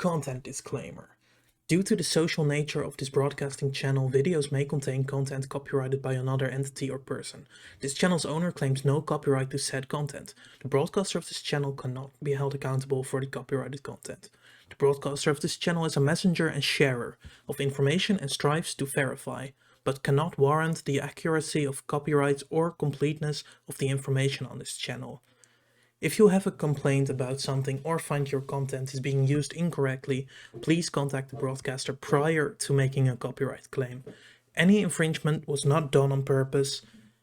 Content disclaimer. Due to the social nature of this broadcasting channel, videos may contain content copyrighted by another entity or person. This channel's owner claims no copyright to said content. The broadcaster of this channel cannot be held accountable for the copyrighted content. The broadcaster of this channel is a messenger and sharer of information and strives to verify, but cannot warrant the accuracy of copyright or completeness of the information on this channel. If you have a complaint about something or find your content is being used incorrectly, please contact the broadcaster prior to making a copyright claim. Any infringement was not done on purpose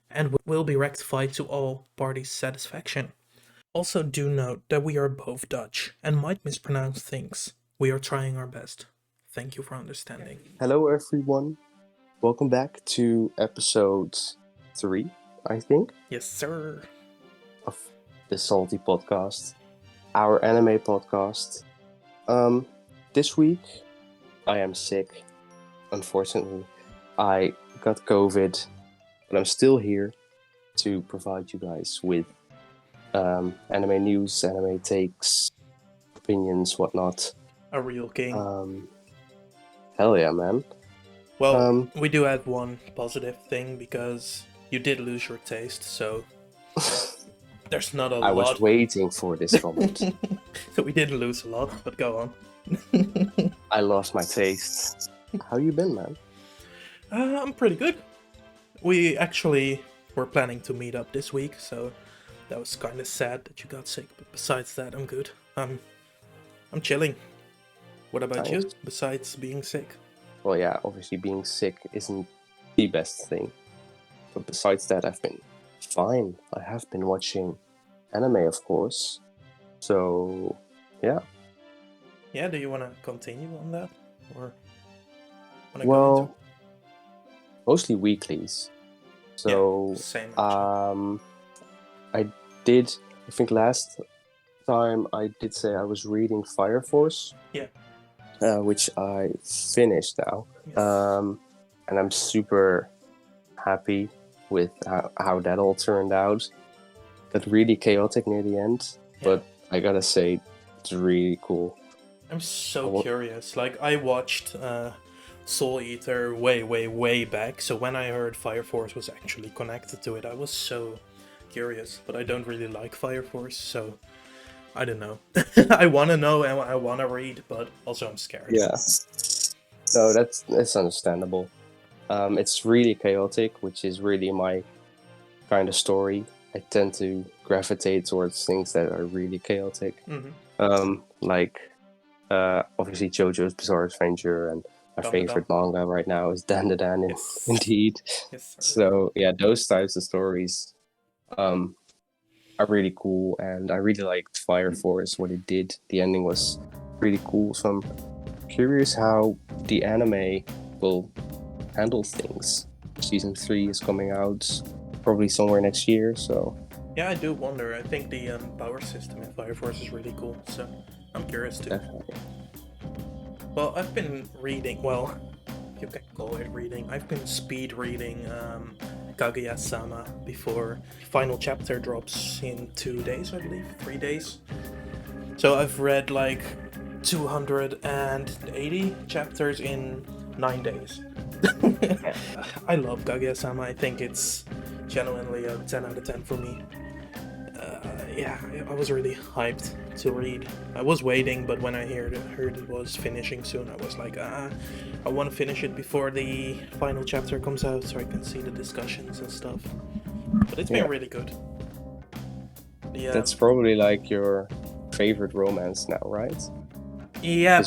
and will be rectified to all parties' satisfaction. Also, do note that we are both Dutch and might mispronounce things. We are trying our best. Thank you for understanding. Hello everyone, welcome back to episode 3, I think, Yes, sir. of the Salty Podcast, our anime podcast. This week I am sick, unfortunately. I got COVID, but I'm still here to provide you guys with anime news, anime takes, opinions, whatnot. A real king. Hell yeah, man. Well, we do have one positive thing because you did lose your taste, so there's not a lot. I was waiting for this comment. So we didn't lose a lot, but go on. I lost my taste. How you been, man? I'm pretty good. We actually were planning to meet up this week, so that was kind of sad that you got sick. But besides that, I'm good. I'm chilling. What about you? Besides being sick? Well, yeah, obviously being sick isn't the best thing. But besides that, I've been fine. I have been watching anime, of course. So, yeah. Yeah, do you want to continue on that? Or wanna go Well, mostly weeklies. So, yeah, same. I think last time I did say I was reading Fire Force. Yeah. Which I finished now. Yes. And I'm super happy with how that all turned out. Got really chaotic near the end, but I gotta say, it's really cool. I'm so curious. Like, I watched Soul Eater way back, so when I heard Fire Force was actually connected to it, I was so curious. But I don't really like Fire Force, so I don't know. I want to know and I want to read, but also I'm scared. Yeah. No, that's understandable. It's really chaotic, which is really my kind of story. I tend to gravitate towards things that are really chaotic. Mm-hmm. Like, obviously JoJo's Bizarre Adventure, and my favorite manga right now is Dan Yes. Indeed. Yes, so, yeah, those types of stories are really cool, and I really liked Fire Force, what it did. The ending was really cool, so I'm curious how the anime will handle things. Season 3 is coming out probably somewhere next year, so... Yeah, I do wonder. I think the power system in Fire Force is really cool, so I'm curious too. Definitely. Well, I've been reading, well, you can call it reading, I've been speed reading Kaguya-sama before final chapter drops in 2 days, I believe, 3 days. So I've read like 280 chapters in 9 days. I love Kaguya-sama. I think it's genuinely a 10 out of 10 for me. Yeah, I was really hyped to read. I was waiting, but when I heard it was finishing soon, I was like, I want to finish it before the final chapter comes out so I can see the discussions and stuff. But it's been really good. That's probably like your favorite romance now, right? Yeah.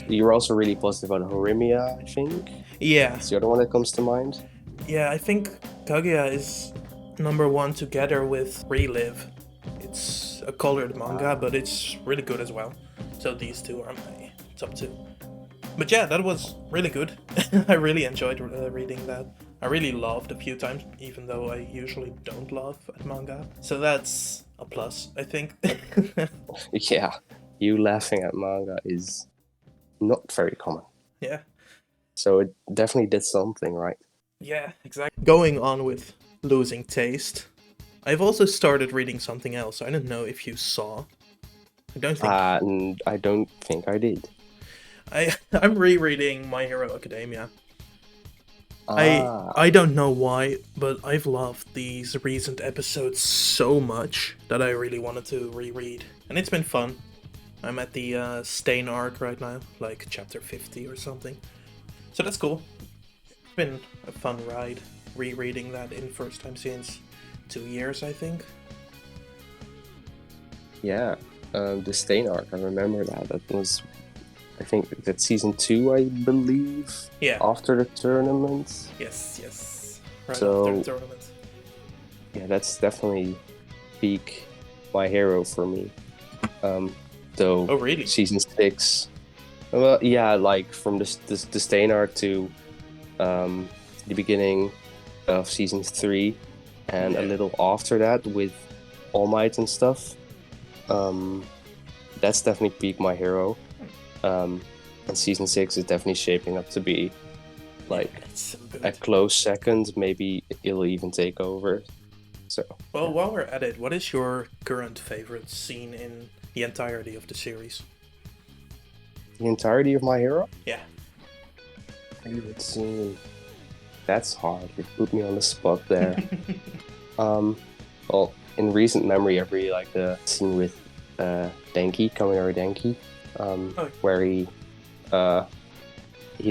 You're also really positive about Horimiya, I think. Yeah. That's the other one that comes to mind. Yeah, I think Kaguya is number 1 together with Relive. It's a colored manga, but it's really good as well. So these two are my top 2. But yeah, that was really good. I really enjoyed reading that. I really laughed a few times, even though I usually don't laugh at manga. So that's a plus, I think. Yeah, you laughing at manga is not very common. Yeah. So it definitely did something, right? Yeah, exactly. Going on with losing taste, I've also started reading something else. I don't know if you saw. I don't think I don't think I did. I'm rereading My Hero Academia. Ah, I don't know why, but I've loved these recent episodes so much that I really wanted to reread, and it's been fun. I'm at the Stain arc right now, like chapter 50 or something. So that's cool. It's been a fun ride rereading that in first time since 2 years, I think. yeah. The Stain arc, I remember that. That was, I think, that season 2, I believe, Yeah. after the tournament. Yes. Right So- after the tournament. Yeah, that's definitely peak My Hero for me. Though Oh, really? season 6, well, yeah, like from the Stain arc to the beginning of season 3, and a Yeah. little after that with All Might and stuff. That's definitely peak My Hero. And season 6 is definitely shaping up to be like It's so good. a close second. Maybe it'll even take over. So, Well, while we're at it, what is your current favorite scene in the entirety of the series? the entirety of My Hero? Yeah. Favorite scene? That's hard. You put me on the spot there. Well, in recent memory, I really like the scene with Denki, Kaminari Denki, where he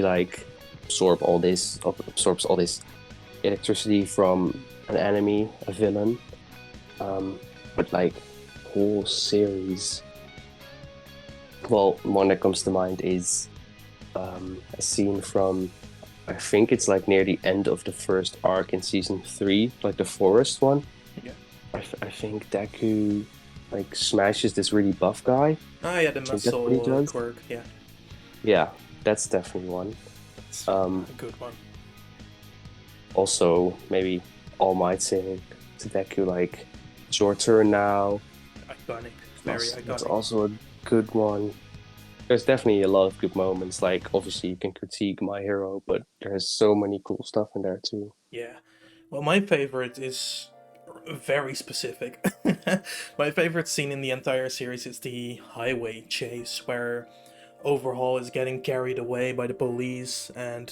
like absorbs all this electricity from an enemy, a villain. But like whole series. Well, one that comes to mind is a scene from, I think it's like near the end of the first arc in season 3, like the forest one. Yeah. I think Deku like smashes this really buff guy. Ah, yeah, the think that's what he muscle does. quirk. Yeah, Yeah, that's definitely one. that's a good one. Also, maybe All Might saying to Deku like, "It's your turn now." Iconic, very iconic. That's also a good one. There's definitely a lot of good moments. Like, obviously, you can critique My Hero, but there's so many cool stuff in there too. Yeah. Well, my favorite is very specific. My favorite scene in the entire series is the highway chase where Overhaul is getting carried away by the police and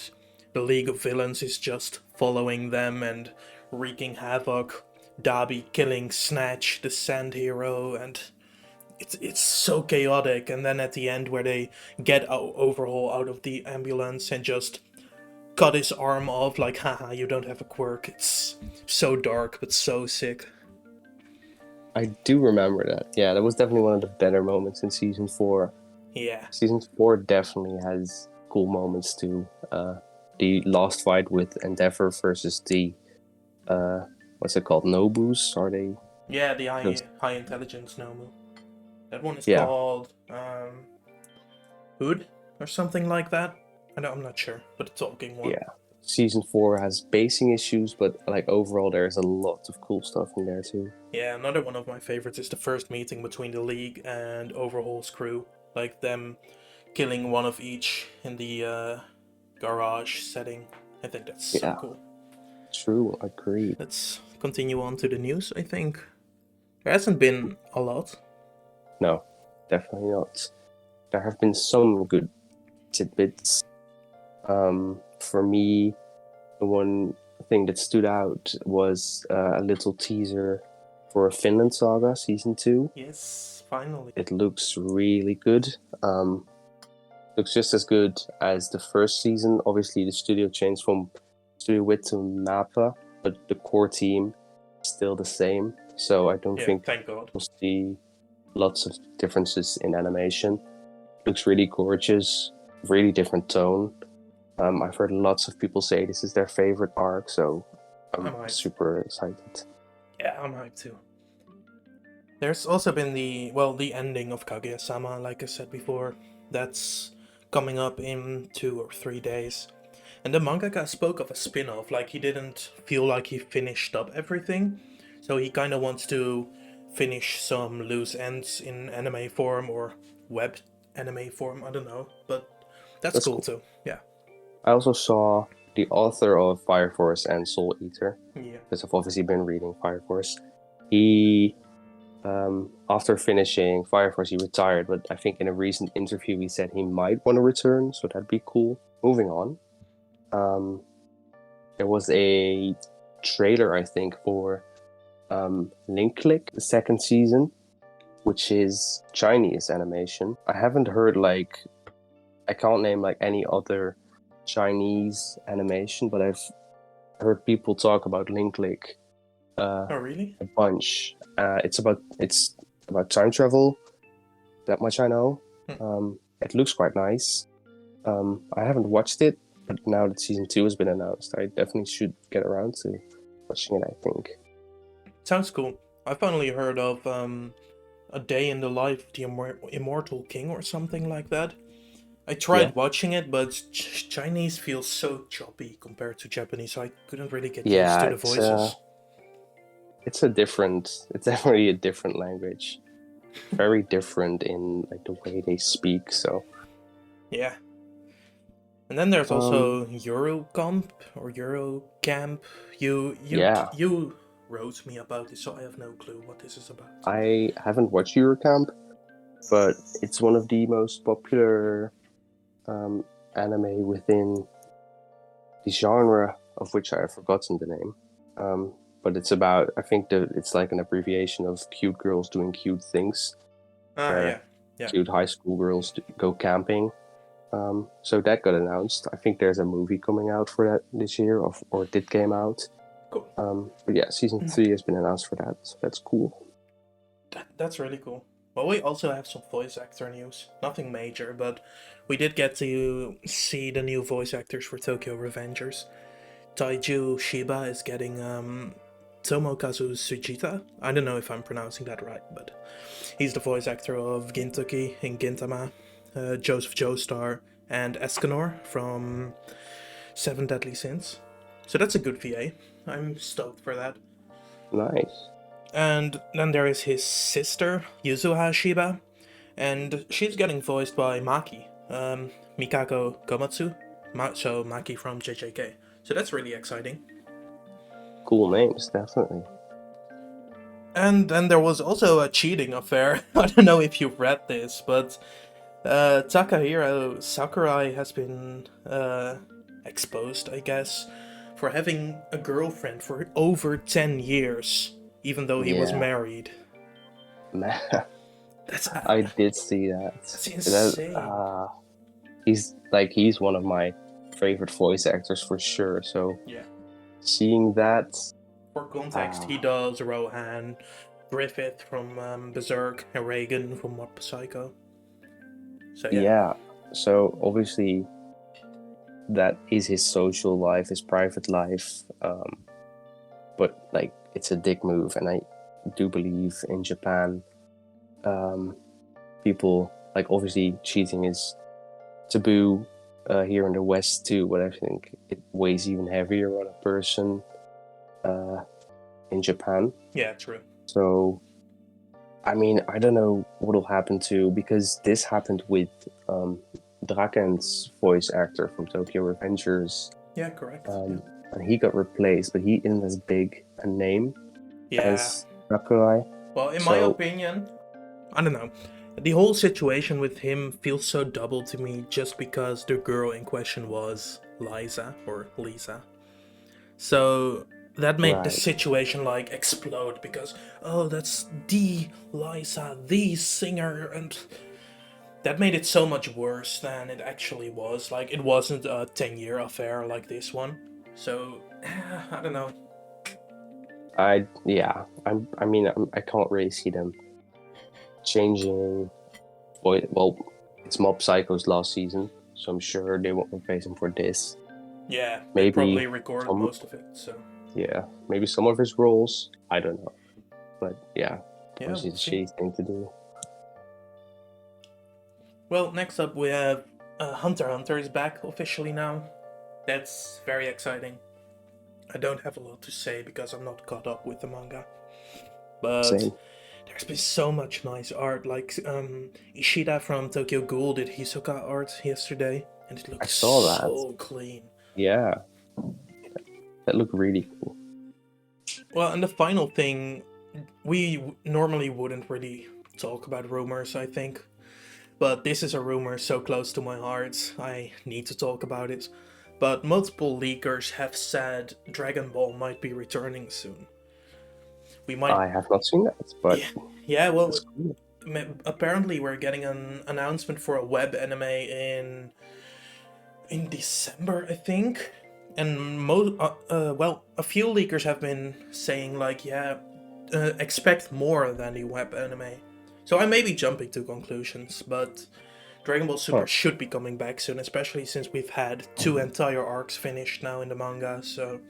the League of Villains is just following them and wreaking havoc. Dabi killing Snatch, the Sand Hero, and it's so chaotic. And then at the end, where they get Overhaul out of the ambulance and just cut his arm off, like, haha, you don't have a quirk. It's so dark, but so sick. I do remember that. Yeah, that was definitely one of the better moments in season 4. Yeah. Season 4 definitely has cool moments too. The last fight with Endeavor versus the what's it called? Nobus? Are they? Yeah, the Those- high intelligence Nomu. That one is Yeah. called Hood or something like that. I'm not sure, but a talking one. Yeah. Season 4 has basing issues, but like overall, there's a lot of cool stuff in there too. Yeah, another one of my favorites is the first meeting between the League and Overhaul's crew. Like them killing one of each in the garage setting. I think that's so Yeah. cool. True, agreed. Let's continue on to the news, I think. There hasn't been a lot. No, definitely not. There have been some good tidbits. For me, the one thing that stood out was a little teaser for Finland Saga Season 2. Yes, finally. It looks really good. Looks just as good as the first season. Obviously, the studio changed from Studio Wit to Mappa, but the core team is still the same. So I don't Yeah, think thank God. we'll see lots of differences in animation. Looks really gorgeous, really different tone. I've heard lots of people say this is their favorite arc, so I'm hyped. super excited. Yeah, I'm hyped too. There's also been the ending of Kaguya-sama, like I said before. That's coming up in 2 or 3 days. And the mangaka spoke of a spin-off, like he didn't feel like he finished up everything. So he kind of wants to finish some loose ends in anime form or web anime form, I don't know. But that's cool too, yeah. I also saw the author of Fire Force and Soul Eater, Yeah. because I've obviously been reading Fire Force. He After finishing Fire Force, he retired, but I think in a recent interview he said he might want to return, so that'd be cool. Moving on. There was a trailer, I think, for Link Click, the second season, which is Chinese animation. I haven't heard I can't name any other Chinese animation, but I've heard people talk about Link Click Oh, really? a bunch. It's about time travel. That much I know. It looks quite nice. I haven't watched it, but now that season 2 has been announced, I definitely should get around to watching it, I think. Sounds cool. I've only heard of A Day in the Life of the Immortal King or something like that. I tried watching it, but Chinese feels so choppy compared to Japanese, so I couldn't really get used to the voices. It's definitely a different language. Very different in the way they speak, so. Yeah. And then there's also Eurocamp or Eurocamp. You wrote me about this, so I have no clue what this is about. I haven't watched Eurocamp, but it's one of the most popular anime within the genre of which I have forgotten the name. But it's about, I think it's like an abbreviation of cute girls doing cute things. Yeah. Cute high school girls go camping. So that got announced. I think there's a movie coming out for that this year, or it did came out. Cool. But yeah, season 3 has been announced for that, so that's cool. That's really cool. Well, we also have some voice actor news. Nothing major, but we did get to see the new voice actors for Tokyo Revengers. Taiju Shiba is getting Tomokazu Sujita. I don't know if I'm pronouncing that right, but he's the voice actor of Gintoki in Gintama, Joseph Joestar, and Escanor from Seven Deadly Sins. So that's a good VA. I'm stoked for that. Nice. And then there is his sister, Yuzuha Shiba, and she's getting voiced by Maki, Mikako Komatsu, so Maki from JJK. So that's really exciting. Cool names, definitely. And then there was also a cheating affair. I don't know if you've read this, but Takahiro Sakurai has been exposed, I guess, for having a girlfriend for over 10 years, even though he was married. Man, That's I did see that. That's insane. He's one of my favorite voice actors for sure. So yeah, seeing that. For context, he does Rohan, Griffith from Berserk, and Reagan from Mob Psycho. So yeah. So obviously, that is his social life, his private life. But it's a dick move, and I do believe in Japan, people obviously cheating is taboo here in the West too, but I think it weighs even heavier on a person in Japan. Yeah, true. So, I mean, I don't know what'll happen to, because this happened with Draken's voice actor from Tokyo Revengers. Yeah, correct. And he got replaced, but he isn't as big a name as Sakurai. Well, in my opinion, I don't know. The whole situation with him feels so double to me just because the girl in question was Liza or Lisa. So that made the situation explode because, oh, that's the Liza, the singer, and that made it so much worse than it actually was. It wasn't a 10-year affair like this one. So, I don't know. I can't really see them changing. Well, it's Mob Psycho's last season, so I'm sure they won't replace him for this. Yeah, maybe probably recorded most of it. So yeah, maybe some of his roles. I don't know, but yeah, it's a shitty thing to do. Well, next up we have Hunter x Hunter is back officially now. That's very exciting. I don't have a lot to say because I'm not caught up with the manga. But there's been so much nice art. Ishida from Tokyo Ghoul did Hisoka art yesterday, and it looked so clean. Yeah, that looked really cool. Well, and the final thing we normally wouldn't really talk about rumors, I think. But this is a rumor so close to my heart, I need to talk about it. But multiple leakers have said Dragon Ball might be returning soon. We might. I have not seen that, but Yeah, yeah, well, that's cool. apparently we're getting an announcement for a web anime in December, I think. And well, a few leakers have been saying like, yeah, expect more than the web anime. So I may be jumping to conclusions, but Dragon Ball Super Huh. should be coming back soon, especially since we've had 2 entire arcs finished now in the manga. So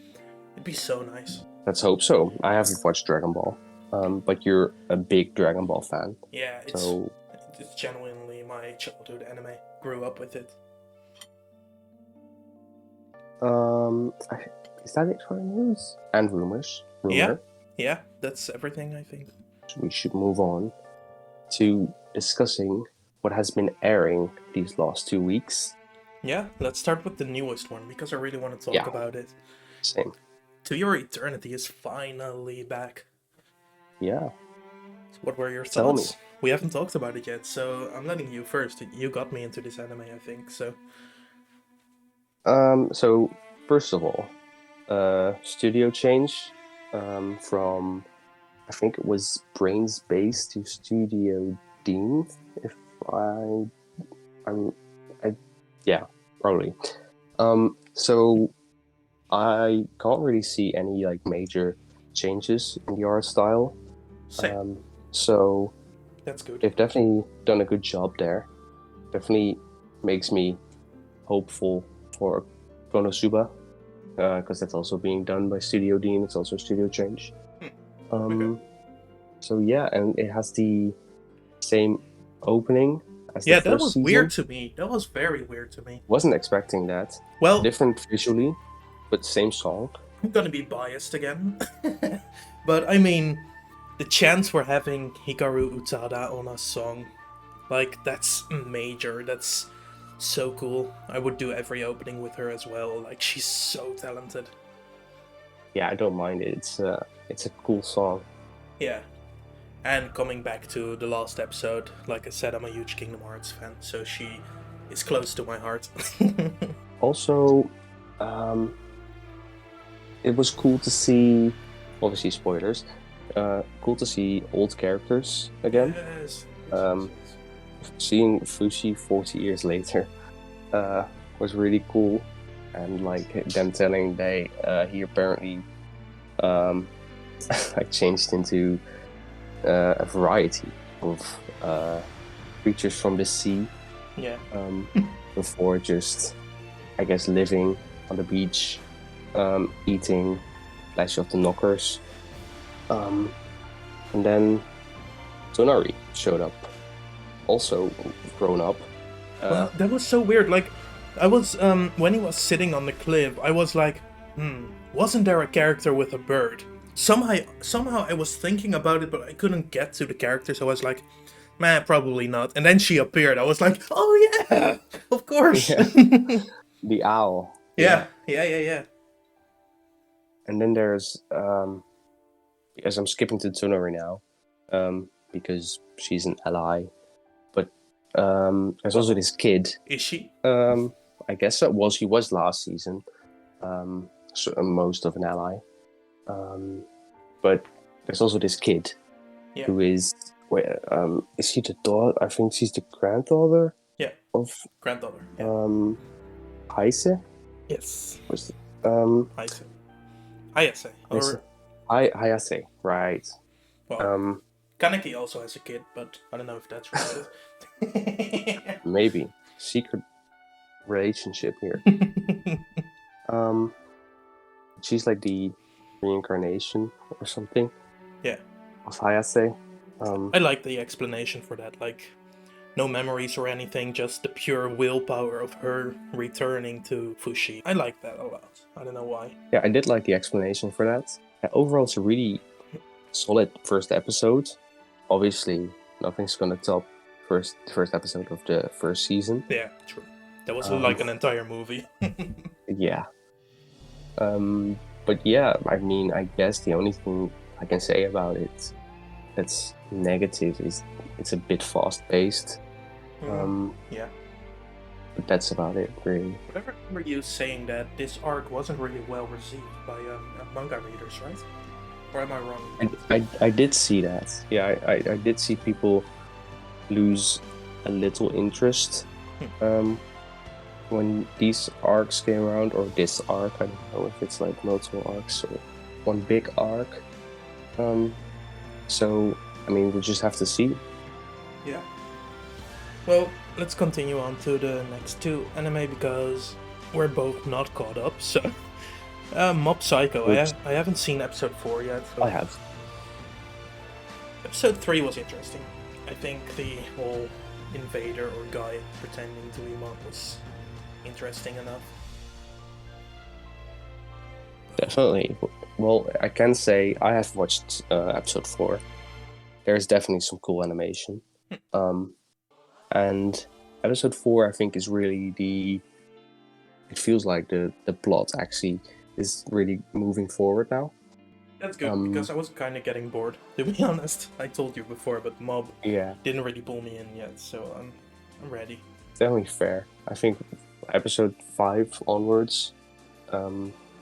it'd be so nice. Let's hope so. I haven't watched Dragon Ball, but you're a big Dragon Ball fan, Yeah, so it's genuinely my childhood anime. Grew up with it. is that it for news and rumors? Rumor. Yeah, that's everything I think. We should move on to discussing what has been airing these last 2 weeks. Yeah, let's start with the newest one because I really want to talk Yeah. about it. Same. To Your Eternity is finally back. Yeah. What were your Tell thoughts? We haven't talked about it yet, so I'm letting you first. You got me into this anime, I think. So So first of all, studio change from I think it was Brains Base to Studio Dean. If yeah, probably. So I can't really see any like major changes in the art style. same. So That's good. they've definitely done a good job there. Definitely makes me hopeful for Konosuba, because that's also being done by Studio Dean. It's also a studio change. Okay. So yeah, and it has the same opening as Yeah, the that first was season. weird to me. That was very weird to me. Wasn't expecting that. Well, Different visually, but same song. I'm gonna be biased again. But I mean, the chance for having Hikaru Utada on a song, like, that's major. That's so cool. I would do every opening with her as well. Like, she's so talented. Yeah, I don't mind it. It's a cool song. Yeah. And coming back to the last episode, like I said, I'm a huge Kingdom Hearts fan, so she is close to my heart. Also, it was cool to see, obviously spoilers, cool to see old characters again. Yes. Seeing Fushi 40 years later was really cool, and like them telling he apparently like changed into a variety of creatures from the sea. Yeah. Before just, I guess, living on the beach, eating Flash of the Knockers. And then Tonari showed up, also grown up. Well, that was so weird. Like, I was, when he was sitting on the cliff, I was like, wasn't there a character with a bird? Somehow I was thinking about it, but I couldn't get to the character, so I was like, man, probably not. And then she appeared. I was like, oh yeah, of course. Yeah. The owl. Yeah. And then there's, because I'm skipping to Tonari now, because she's an ally. But there's also this kid. Is she? I guess that was, he was last season. So most of an ally. But there's also this kid who is, is she the daughter? I think she's the granddaughter. Yeah. Of granddaughter. Yeah. Heise. Yes. Was Heise. Hayase. Or Hayase, right? well, Kaneki also has a kid, but I don't know if that's right. Maybe secret relationship here. She's like the reincarnation or something. Yeah. Of Hayase. I like the explanation for that. Like, no memories or anything, just the pure willpower of her returning to Fushi. I like that a lot. I don't know why. Yeah, I did like the explanation for that. Overall, it's a really solid first episode. Obviously, nothing's gonna top the first episode of the first season. Yeah, true. That was like an entire movie. Yeah. But yeah, I mean, I guess the only thing I can say about it that's negative is it's a bit fast-paced. Yeah. But that's about it, really. But I remember you saying that this arc wasn't really well received by manga readers, right? Or am I wrong? I did see that. Yeah, I did see people lose a little interest when these arcs came around, or this arc. I don't know if it's like multiple arcs or one big arc. So, I mean, we'll just have to see. Yeah. Well, let's continue on to the next two anime because we're both not caught up. So, Mob Psycho. I haven't seen episode 4 yet. So. I have. Episode 3 was interesting. I think the whole invader or guy pretending to be mob was interesting enough. Definitely. Well, I can say I have watched episode 4. There's definitely some cool animation. And episode 4, I think, is really it feels like the plot actually is really moving forward now. That's good, because I was kind of getting bored, to be honest. I told you before, but Mob didn't really pull me in yet, so I'm ready. Definitely fair. I think episode 5 onwards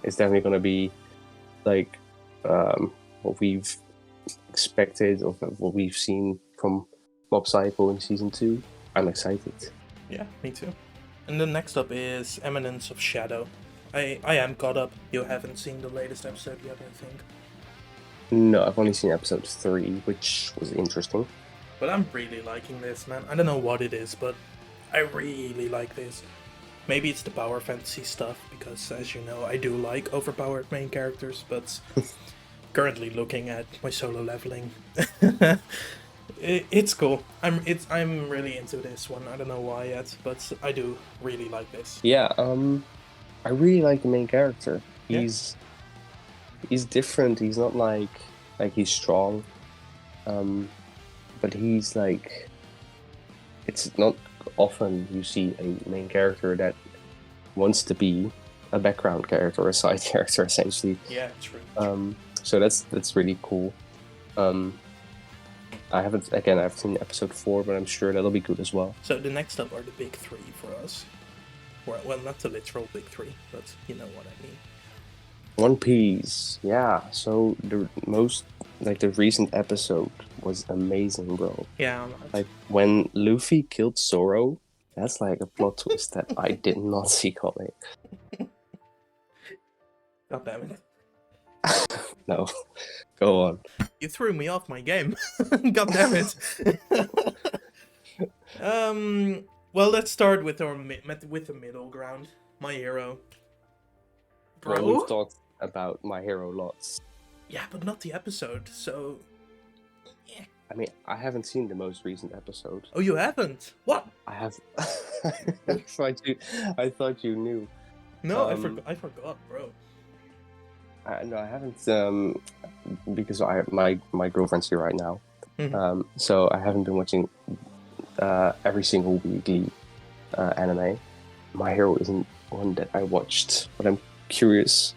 is definitely going to be like what we've expected of what we've seen from Mob Psycho in season 2. I'm excited. Yeah, me too. And then next up is Eminence of Shadow. I am caught up. You haven't seen the latest episode yet, I think. No, I've only seen episode 3, which was interesting. But I'm really liking this, man. I don't know what it is, but I really like this. Maybe it's the power fantasy stuff, because as you know, I do like overpowered main characters, but currently looking at my solo leveling, it's cool. I'm really into this one. I don't know why yet, but I do really like this. Yeah, I really like the main character. Yeah. He's different. He's not like he's strong, but he's like, it's not often you see a main character that wants to be a background character, a side character, essentially. Yeah, true. So that's really cool. I haven't seen episode 4, but I'm sure that'll be good as well. So the next up are the big 3 for us. Well, not the literal big 3, but you know what I mean. One Piece, yeah. So the recent episode was amazing, bro. Yeah. Like when Luffy killed Zoro, that's like a plot twist that I did not see coming. God damn it. No, go on. You threw me off my game. God damn it. Well, let's start with the middle ground. My Hero. Bro? Well, we've talked about My Hero lots. Yeah, but not the episode, so... Yeah. I mean, I haven't seen the most recent episode. Oh, you haven't? What? I have... I thought you knew. No, I forgot, bro. No, I haven't, because my girlfriend's here right now. Mm-hmm. So I haven't been watching every single weekly anime. My Hero isn't one that I watched, but I'm curious.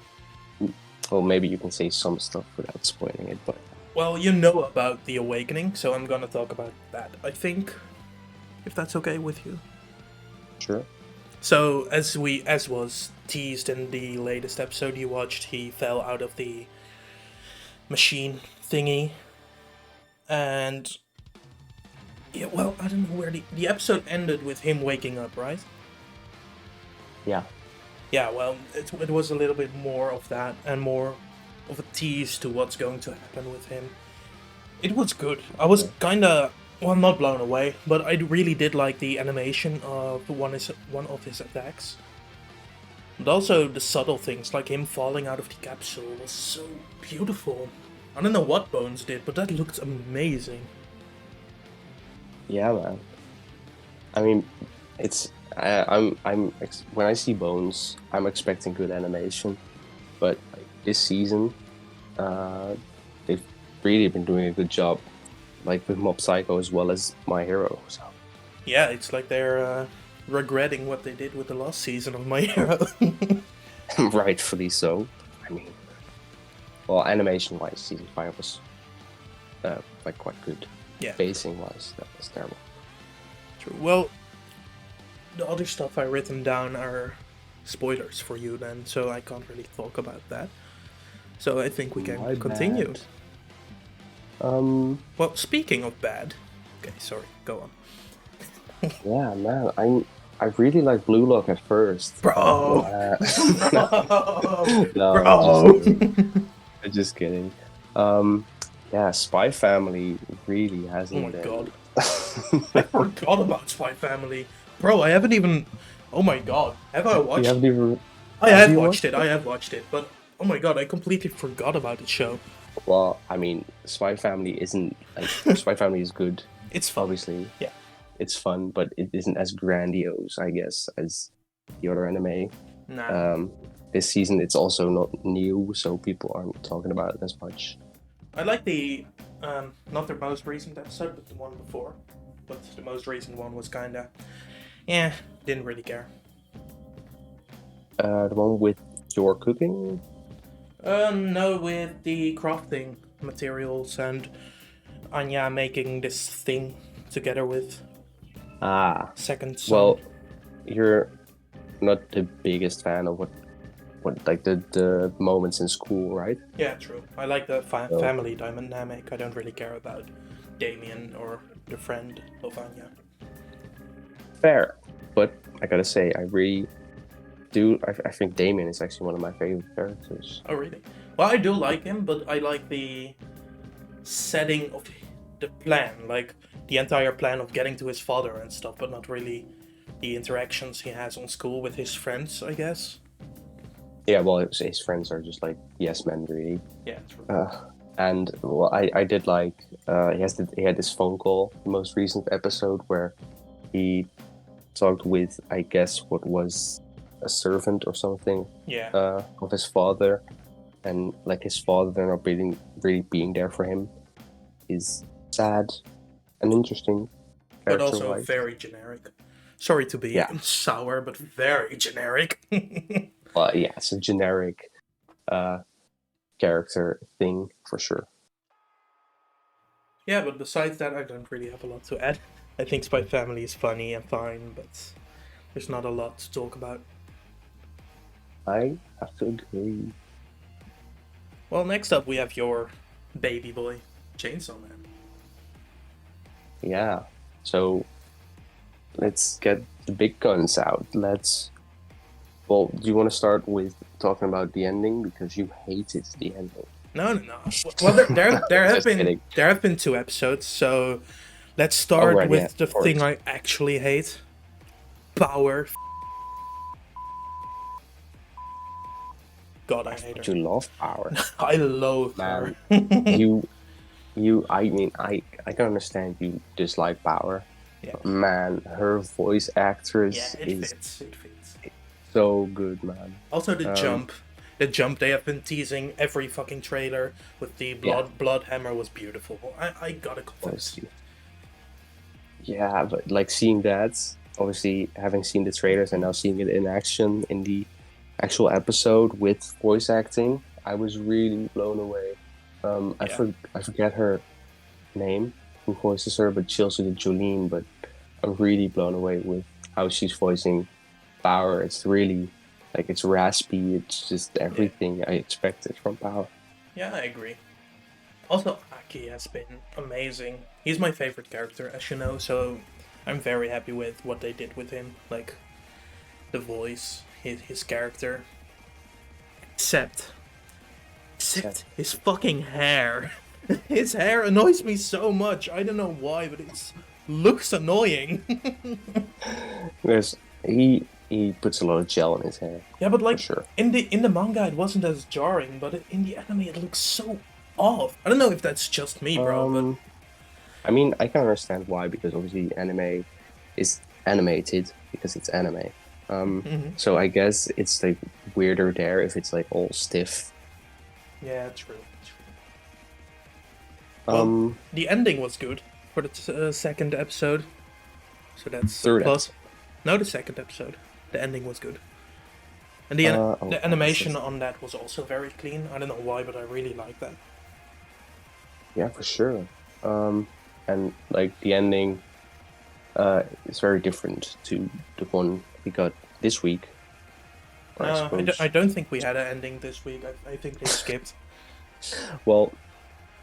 Well, maybe you can say some stuff without spoiling it, but... Well, you know about The Awakening, so I'm gonna talk about that, I think, if that's okay with you. Sure. So, as was teased in the latest episode you watched, he fell out of the machine thingy. And... yeah, well, I don't know where the episode ended with him waking up, right? Yeah. Yeah, well, it was a little bit more of that, and more of a tease to what's going to happen with him. It was good. I was kinda... well, not blown away, but I really did like the animation of one of his attacks. But also the subtle things, like him falling out of the capsule, was so beautiful. I don't know what Bones did, but that looked amazing. Yeah, man. I mean, it's... when I see Bones, I'm expecting good animation, but this season, they've really been doing a good job, like with Mob Psycho as well as My Hero. So yeah, it's like they're regretting what they did with the last season of My Hero. rightfully so. I mean, well, animation-wise, season 5 was like quite good. Yeah. Pacing-wise, that was terrible. True. Well, the other stuff I've written down are spoilers for you then, so I can't really talk about that. So I think we can My continue. bad. Well, speaking of bad... Okay, sorry, go on. Yeah, man, I really like Blue Lock at first. Bro! No, Bro! I'm just kidding. Yeah, Spy Family really hasn't Oh my been. god. I forgot about Spy Family. Bro, I haven't even... Oh my god. Have I watched... You haven't even... I have have you watched it, I have watched it, but... Oh my god, I completely forgot about the show. Well, I mean, Spy Family isn't... Like, Spy Family is good, It's fun. obviously. Yeah. It's fun, but it isn't as grandiose, I guess, as the other anime. Nah. This season, it's also not new, so people aren't talking about it as much. I like the... not the most recent episode, but the one before. But the most recent one was kinda... Yeah, didn't really care. The one with your cooking? No, with the crafting materials and Anya making this thing together with second son. Well, you're not the biggest fan of what like the moments in school, right? Yeah, true. I like the family dynamic. I don't really care about Damien or the friend of Anya. Fair, but I gotta say, I really do. I think Damien is actually one of my favorite characters. Oh, really? Well, I do like him, but I like the setting of the plan, like the entire plan of getting to his father and stuff, but not really the interactions he has on school with his friends, I guess. Yeah, well, his friends are just like yes men, really. Yeah, true. And well, I did like he had this phone call, the most recent episode, where he talked with, I guess, what was a servant or something Yeah. of his father, and like his father not really being there for him is sad and interesting, But also character-wise. very generic. Sorry to be sour, but very generic. Well, yeah, it's a generic character thing for sure. Yeah, but besides that, I don't really have a lot to add. I think Spy Family is funny and fine, but there's not a lot to talk about. I have to agree. Well, next up we have your baby boy, Chainsaw Man. Yeah, so let's get the big guns out. Well, do you want to start with talking about the ending, because you hated the ending? No. Well, there have been 2 episodes, so let's start with the thing I actually hate. Power. God, I hate her. You love Power. I loathe Man, her. I mean, I can understand you dislike Power. Yeah. Man, her voice actress is It fits. so good, man. Also the jump. The jump they have been teasing every fucking trailer with the blood hammer was beautiful. I gotta confess. Yeah, but like seeing that, obviously having seen the trailers and now seeing it in action in the actual episode with voice acting, I was really blown away. I forget her name, who voices her, but she also did Jolene. But I'm really blown away with how she's voicing Power. It's really like, it's raspy. It's just everything I expected from Power. Yeah, I agree. Also, Aki has been amazing. He's my favorite character, as you know, so I'm very happy with what they did with him. Like, the voice, his character. Except his fucking hair. His hair annoys me so much. I don't know why, but it looks annoying. He puts a lot of gel in his hair. Yeah, but like, sure. in the manga it wasn't as jarring, but in the anime it looks so off. I don't know if that's just me, bro, but... I mean, I can understand why, because obviously anime is animated because it's anime. So I guess it's like weirder there if it's like all stiff. Yeah, true. Well, the ending was good for the second episode. So that's third episode. No, the second episode. The ending was good. And the Oh, animation shit. on that was also very clean. I don't know why, but I really like that. Yeah, for sure. And like the ending is very different to the one we got this week, or I I suppose. don't think we had an ending this week. I think they skipped. Well,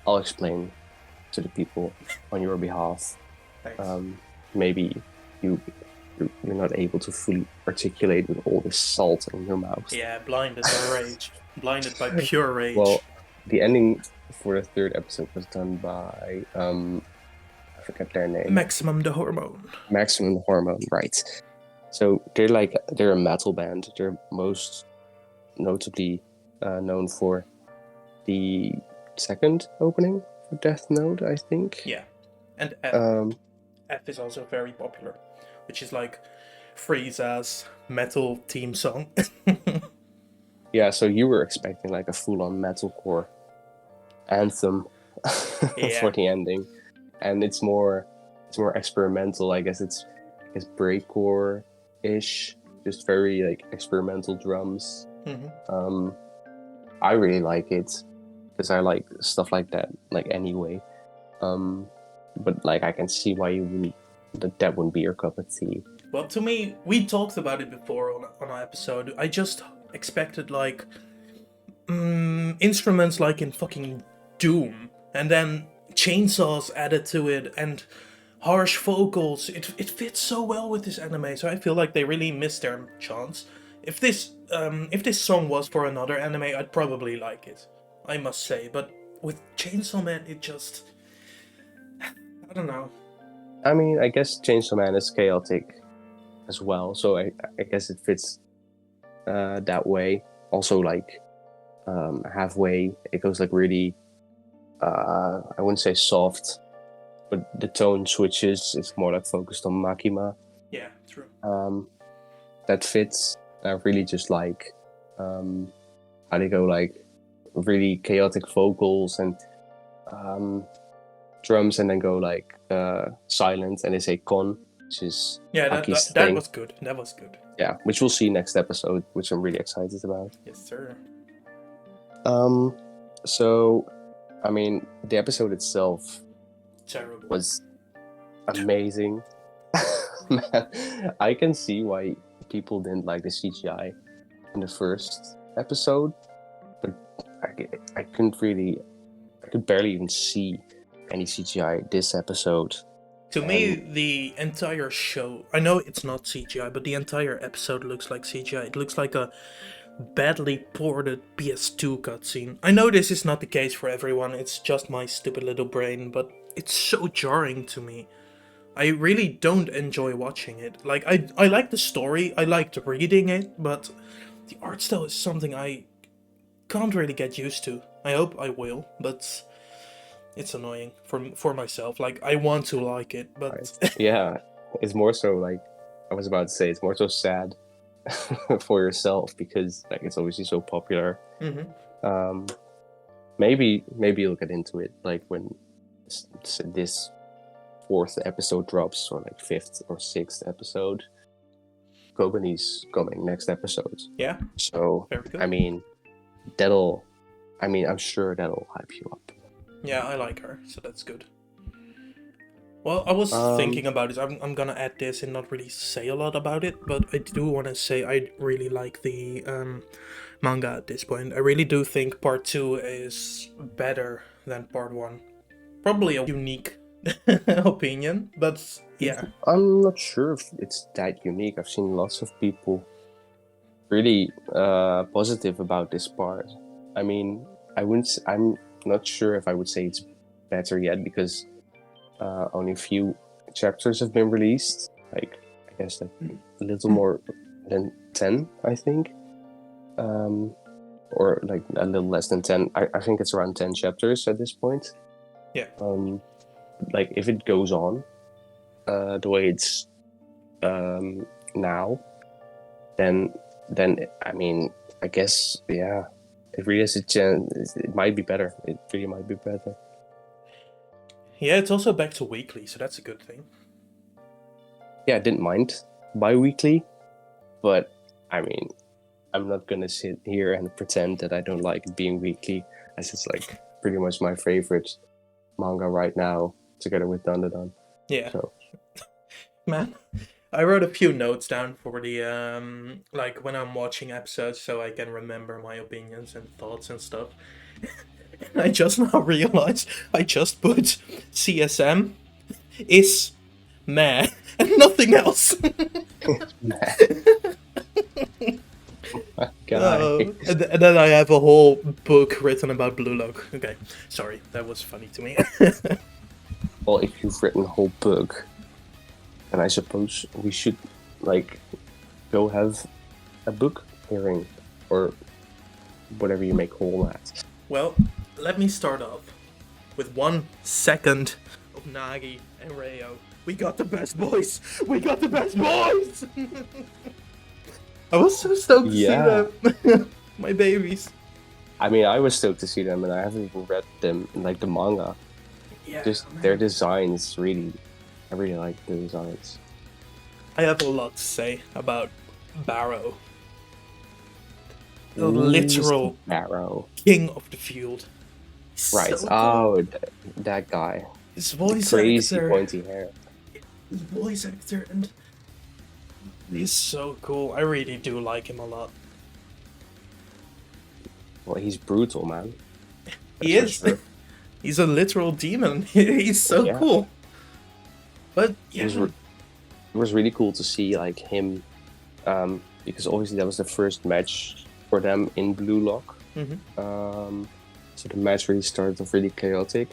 I'll explain to the people on your behalf. Thanks. Maybe you you're not able to fully articulate with all this salt in your mouth. Yeah, blinded by rage. Blinded by pure rage. Well, the ending for the third episode was done by I forget their name. Maximum the Hormone. Maximum Hormone, right? So they're a metal band. They're most notably known for the second opening for Death Note, I think. Yeah, and F is also very popular, which is like Frieza's metal theme song. Yeah, so you were expecting like a full-on metalcore anthem Yeah. for the ending, and it's more experimental. I guess it's breakcore-ish, just very like experimental drums. Mm-hmm. I really like it because I like stuff like that, like anyway. But like I can see why you wouldn't that wouldn't be your cup of tea. Well, to me, we talked about it before on our episode. I just expected like instruments like in fucking Doom, and then chainsaws added to it, and harsh vocals. It fits so well with this anime, so I feel like they really missed their chance. If this song was for another anime, I'd probably like it, I must say. But with Chainsaw Man, it just, I don't know. I mean, I guess Chainsaw Man is chaotic as well, so I guess it fits that way. Also, like halfway, it goes like really, I wouldn't say soft, but the tone switches. It's more like focused on Makima. Yeah, true. That fits. I really just like how they go like really chaotic vocals and drums, and then go like silent, and they say kon, which is Yeah, Aki's that thing. was good. That was good. Yeah, which we'll see next episode, which I'm really excited about. Yes, sir. So, I mean, the episode itself Terrible. was amazing. Man, I can see why people didn't like the CGI in the first episode, but I could barely even see any CGI this episode. To me, the entire show, I know it's not CGI, but the entire episode looks like CGI. It looks like a badly ported PS2 cutscene. I know this is not the case for everyone, it's just my stupid little brain, but it's so jarring to me. I really don't enjoy watching it. Like, I like the story, I liked reading it, but the art style is something I can't really get used to. I hope I will, but it's annoying for myself. Like, I want to like it, but Right. Yeah, it's more so like I was about to say, it's more so sad for yourself because like it's obviously so popular. Mhm. Maybe you'll get into it like when this fourth episode drops, or like fifth or sixth episode. Kobani's coming next episode. Yeah. So Very good. I mean, I'm sure that'll hype you up. Yeah, I like her, so that's good. Well, I was thinking about it. I'm gonna add this and not really say a lot about it, but I do want to say I really like the manga at this point. I really do think part 2 is better than part 1. Probably a unique opinion, but yeah. I'm not sure if it's that unique. I've seen lots of people really positive about this part. I mean, I'm not sure if I would say it's better yet because only a few chapters have been released. Like, I guess like a little more than 10, I think. Or like a little less than 10. I think it's around 10 chapters at this point. Yeah. Like, if it goes on the way it's now, then I mean, I guess, yeah, it really has a chance. It might be better. It really might be better. Yeah, it's also back to weekly, so that's a good thing. Yeah, I didn't mind bi-weekly, but I mean, I'm not gonna sit here and pretend that I don't like being weekly, as it's like pretty much my favorite manga right now, together with Dandadan. Yeah. So Man, I wrote a few notes down for the like when I'm watching episodes, so I can remember my opinions and thoughts and stuff. And I just now realized I just put CSM is meh and nothing else. guy. And then I have a whole book written about Blue Lock. Okay, sorry, that was funny to me. Well, if you've written a whole book, then I suppose we should like go have a book hearing or whatever you may call that. Well, let me start off with 1 second of Nagi and Reo. We got the best boys! We got the best boys! I was so stoked to see them. My babies. I mean, I was stoked to see them, and I haven't even read them in like the manga. Yeah, Just man. their designs, really. I really like the designs. I have a lot to say about Barrow. The Ooh, literal Barrow. king of the field. He's Right. so cool. Oh, that guy. His voice Crazy actor. pointy hair. His voice actor, and he's so cool. I really do like him a lot. Well, he's brutal, man. He That's is. for sure. He's a literal demon. He's so Yeah. cool. But yeah, It was really cool to see like him, because obviously that was the first match for them in Blue Lock. Mhm. So the match really started off really chaotic.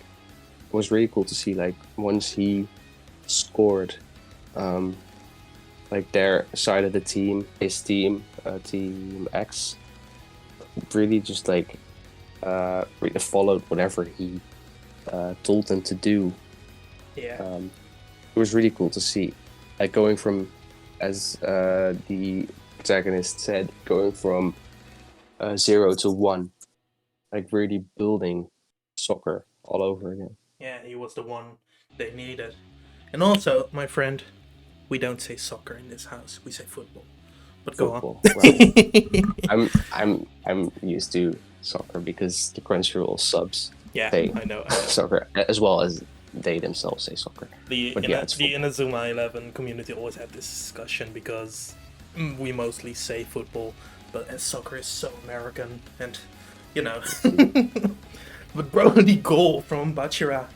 It was really cool to see like once he scored, like their side of the team, his team, Team X, really just like really followed whatever he told them to do. yeah, It was really cool to see, like going from, as the protagonist said, going from 0 to 1, like really building soccer all over again. yeah. He was the one they needed. And also, my friend, we don't say soccer in this house. We say football. But go Football, on. right? I'm used to soccer because the Crunchyroll subs Yeah, say I know. soccer, as well as they themselves say soccer. The But yeah, it's the Inazuma 11 community always had this discussion because we mostly say football, but soccer is so American, and you know. But bro, the goal from Bachira,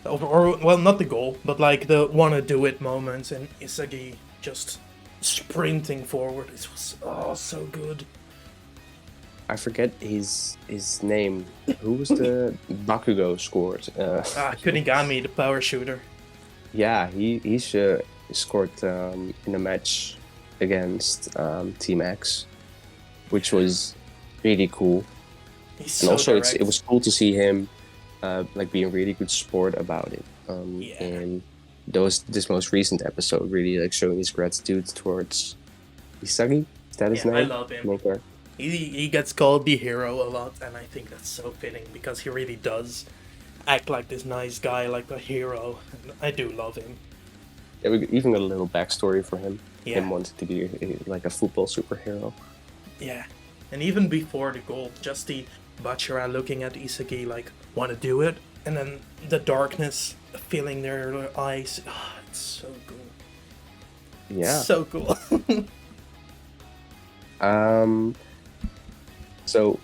or well, not the goal, but like the wanna do it moments, and Isagi just sprinting forward. It was so good. I forget his name. Who was the Bakugo scored? Kunigami, the power shooter. Yeah, he scored in a match against Team X, which was really cool. He's And so also, direct. it was cool to see him like being really good sport about it. Yeah. And this most recent episode, really like showing his gratitude towards Isagi. Is that his Yeah, name? I love him. Main character. He gets called the hero a lot, and I think that's so fitting because he really does act like this nice guy, like a hero. And I do love him. Yeah, we even got a little backstory for him. Yeah. Him wanting to be like a football superhero. Yeah, and even before the goal, just the Bachira looking at Isagi like, want to do it, and then the darkness filling their eyes. Oh, it's so cool. Yeah. So cool. So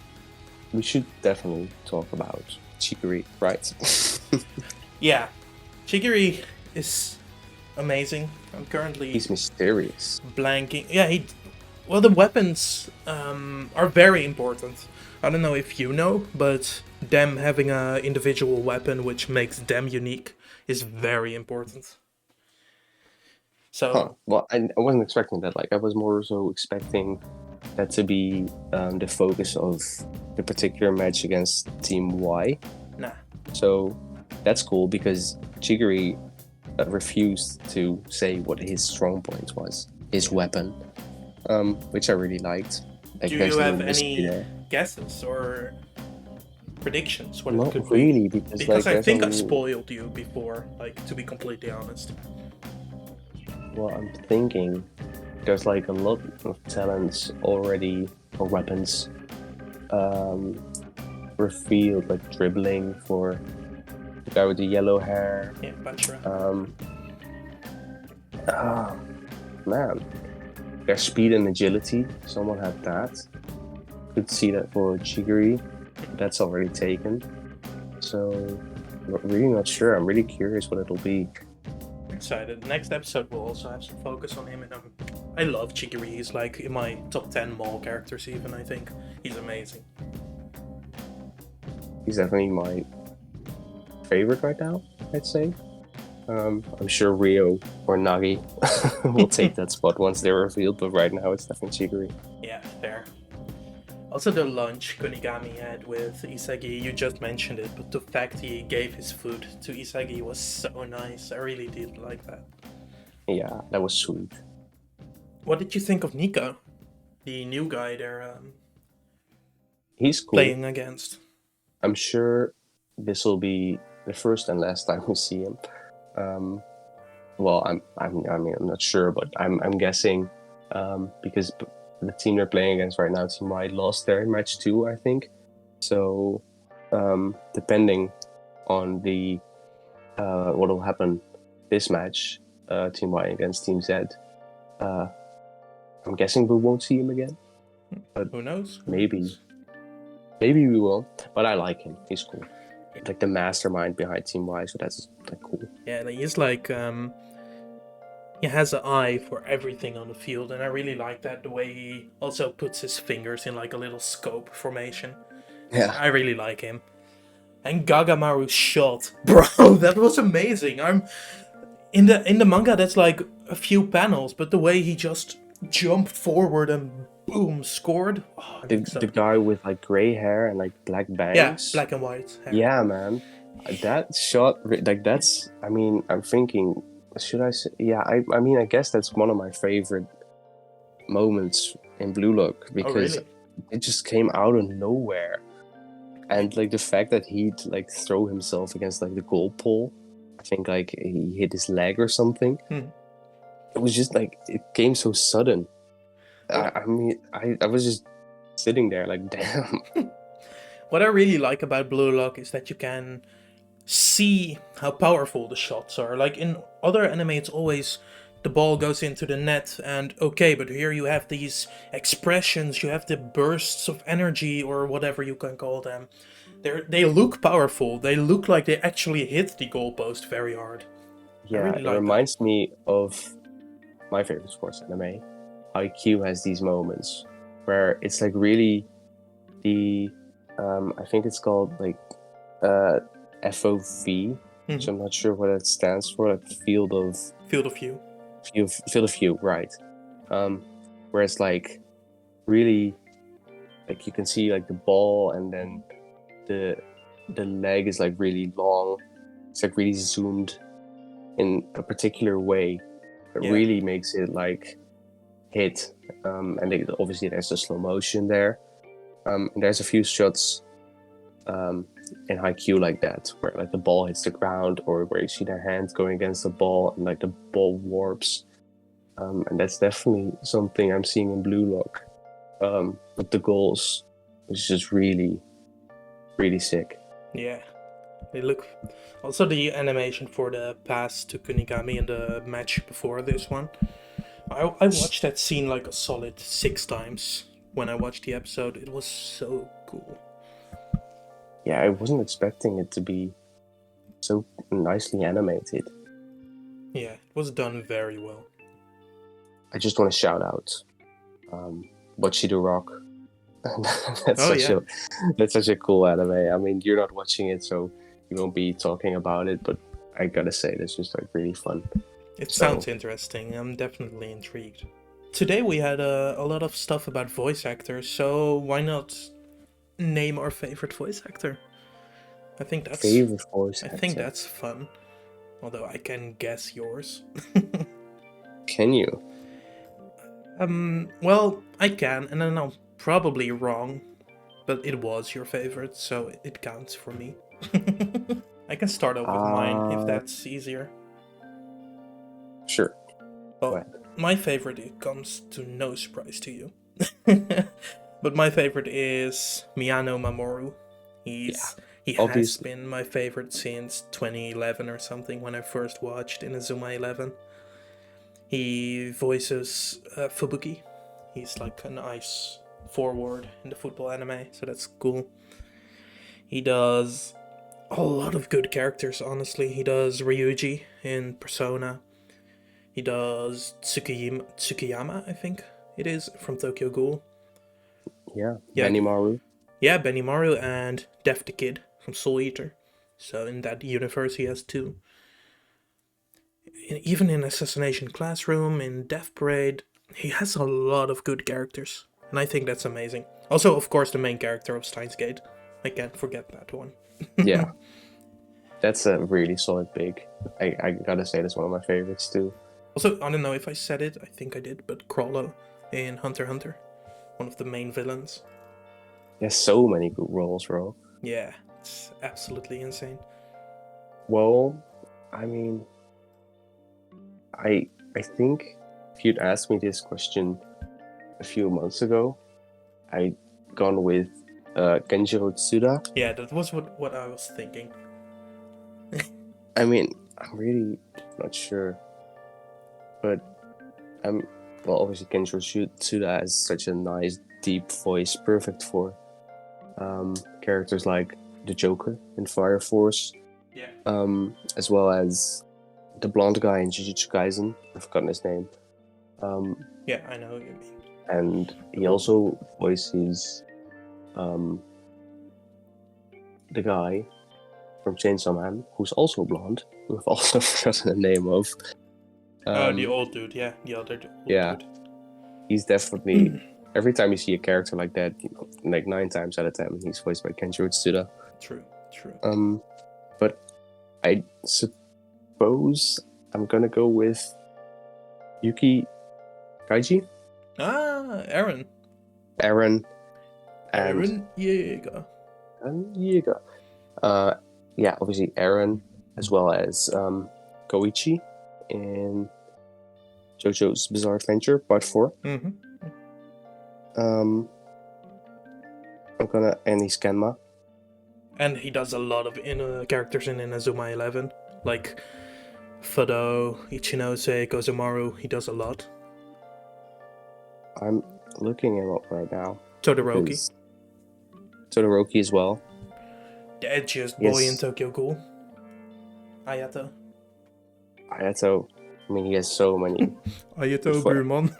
we should definitely talk about Chikuri, right? Yeah, Chigiri is amazing. I'm currently He's mysterious. blanking. Yeah, well, the weapons are very important. I don't know if you know, but them having a individual weapon which makes them unique is very important. So Huh. Well, I wasn't expecting that. Like, I was more so expecting that to be the focus of the particular match against Team Y. nah. So that's cool because Chigiri refused to say what his strong point was, his weapon, which I really liked. Like, Do there's you no have mystery any there. guesses or predictions what it Not could really, be? because Because like, I think I there's spoiled you before, like to be completely honest. Well, I'm thinking there's like a lot of talents already, or weapons, revealed, like dribbling for the guy with the yellow hair. Yeah, Bachira. Oh, man. There's speed and agility. Someone had that. Could see that for Chigiri. That's already taken. So, I'm really not sure. I'm really curious what it'll be. Excited. Next episode will also have some focus on him, and I love Chigiri. He's like in my top 10 mall characters even, I think. He's amazing. He's definitely my favorite right now, I'd say. I'm sure Rio or Nagi will take that spot once they're revealed, but right now it's definitely Chigiri. Yeah, fair. Also the lunch Kunigami had with Isagi, you just mentioned it, but the fact he gave his food to Isagi was so nice. I really did like that. Yeah, that was sweet. What did you think of Nico? The new guy they're He's cool. playing against. I'm sure this will be the first and last time we see him. Well, I'm not sure, but I'm guessing because the team they're playing against right now, Team Y, lost their match 2, I think. So depending on the what will happen this match, Team Y against Team Z, I'm guessing we won't see him again. But who knows? Maybe we will. But I like him. He's cool. Like the mastermind behind Team Y, so that's like cool. Yeah, he's like he has an eye for everything on the field, and I really like that, the way he also puts his fingers in like a little scope formation. Yeah. I really like him. And Gagamaru's shot, bro, that was amazing. I'm in the manga, that's like a few panels, but the way he just jumped forward and boom, scored. Oh, The guy with like gray hair and like black bangs. Yeah, black and white hair. Yeah, man. That shot, like that's, I mean, I'm thinking, should I say, yeah, I mean, I guess that's one of my favorite moments in Blue Lock, because really? it just came out of nowhere. And like the fact that he'd like throw himself against like the goal pole, I think like he hit his leg or something. It was just like, it came so sudden. I mean, I was just sitting there like, damn. What I really like about Blue Lock is that you can see how powerful the shots are. Like in other anime, it's always the ball goes into the net and okay, but here you have these expressions, you have the bursts of energy or whatever you can call them. They look powerful. They look like they actually hit the goalpost very hard. Yeah, really like it reminds me of my favorite sports anime. IQ has these moments where it's like really the I think it's called like FOV, which I'm not sure what it stands for, like field of view. Field of view, right? Where it's like really like you can see like the ball, and then the leg is like really long. It's like really zoomed in a particular way. It really makes it like hit, and obviously there's a slow motion there. And there's a few shots in Haikyuu like that, where like the ball hits the ground, or where you see their hands going against the ball and like the ball warps. And that's definitely something I'm seeing in Blue Lock with the goals, which is just really, really sick. Yeah, they look. Also, the animation for the pass to Kunigami in the match before this one. I watched that scene like a solid 6 times when I watched the episode. It was so cool. Yeah, I wasn't expecting it to be so nicely animated. Yeah, it was done very well. I just want to shout out Bocchi the Rock. That's such a cool anime. I mean, you're not watching it, so you won't be talking about it, but I gotta say, that's just like really fun. It sounds interesting. I'm definitely intrigued. Today we had a lot of stuff about voice actors, so why not name our favorite voice actor? I think that's fun. Although I can guess yours. Can you? Well, I can, and then I'm probably wrong, but it was your favorite, so it counts for me. I can start off with mine if that's easier. Sure. Well, my favorite, it comes to no surprise to you. But my favorite is Miyano Mamoru. He has obviously. been my favorite since 2011 or something, when I first watched Inazuma 11. He voices Fubuki. He's like an ice forward in the football anime, so that's cool. He does a lot of good characters, honestly. He does Ryuji in Persona. He does Tsukiyama, I think it is, from Tokyo Ghoul. Yeah, Yeah, Benimaru. yeah, Benimaru and Def the Kid from Soul Eater. So in that universe, he has two. Even in Assassination Classroom, in Death Parade, he has a lot of good characters, and I think that's amazing. Also, of course, the main character of Steins Gate. I can't forget that one. Yeah, that's a really solid pick. I gotta say that's one of my favorites too. Also, I don't know if I said it, I think I did, but Crawlo in Hunter x Hunter, one of the main villains. There's so many good roles, bro. Yeah, it's absolutely insane. Well, I mean, I think if you'd asked me this question a few months ago, I'd gone with Kenjiro Tsuda. Yeah, that was what I was thinking. I mean, I'm really not sure, but obviously Kenjiro Tsuda has such a nice deep voice, perfect for characters like the Joker in Fire Force, Yeah. as well as the blonde guy in Jujutsu Kaisen. I've forgotten his name. Yeah, I know what you mean. And he also voices the guy from Chainsaw Man, who's also blonde, who I've also forgotten the name of. The old dude, yeah, the other old dude. He's definitely, every time you see a character like that, like 9 times out of 10, he's voiced by Kenjiro Tsuda. True. But I suppose I'm gonna go with Yuki Kaiji. Aaron. Aaron Yeager. And Yiga. Yeah, obviously Aaron, as well as Koichi in JoJo's Bizarre Adventure Part 4. Mm-hmm. And he's Kenma. And he does a lot of characters in Inazuma 11, like Fudo, Ichinose, Kozumaru. He does a lot. I'm looking him up right now. Todoroki. Todoroki as well. The edgiest boy in Tokyo Ghoul. Ayato. I mean, he has so many. Ayato Burmon.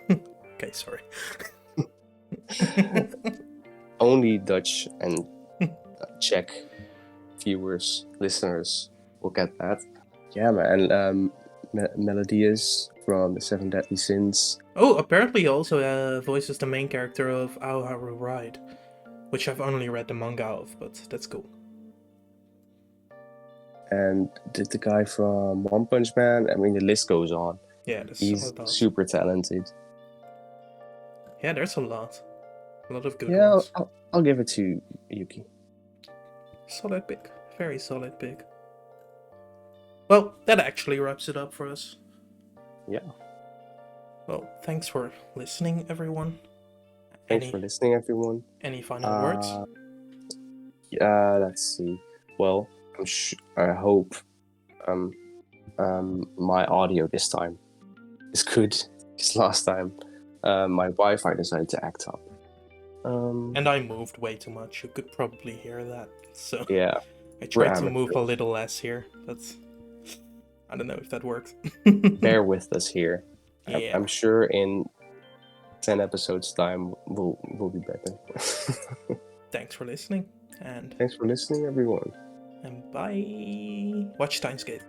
Okay, sorry. Only Dutch and Czech viewers, listeners will get that. Yeah, man. And Melodius from the Seven Deadly Sins. Oh, apparently he also voices the main character of Aoharu Ride, which I've only read the manga of, but that's cool. And did the guy from One Punch Man? I mean, the list goes on. Yeah, he's super talented. Yeah, there's a lot of good ones. Yeah, I'll give it to Yuki. Solid pick, very solid pick. Well, that actually wraps it up for us. Yeah. Well, thanks for listening, everyone. Thanks for listening, everyone. Any final words? Yeah, let's see. Well, I hope my audio this time is good. Because last time my Wi-Fi decided to act up. And I moved way too much. You could probably hear that. So yeah, I tried to move a little less here. I don't know if that works. Bear with us here. Yeah. I'm sure in 10 episodes time we'll be better. Thanks for listening, and thanks for listening, everyone. And bye. Watch Steins Gate.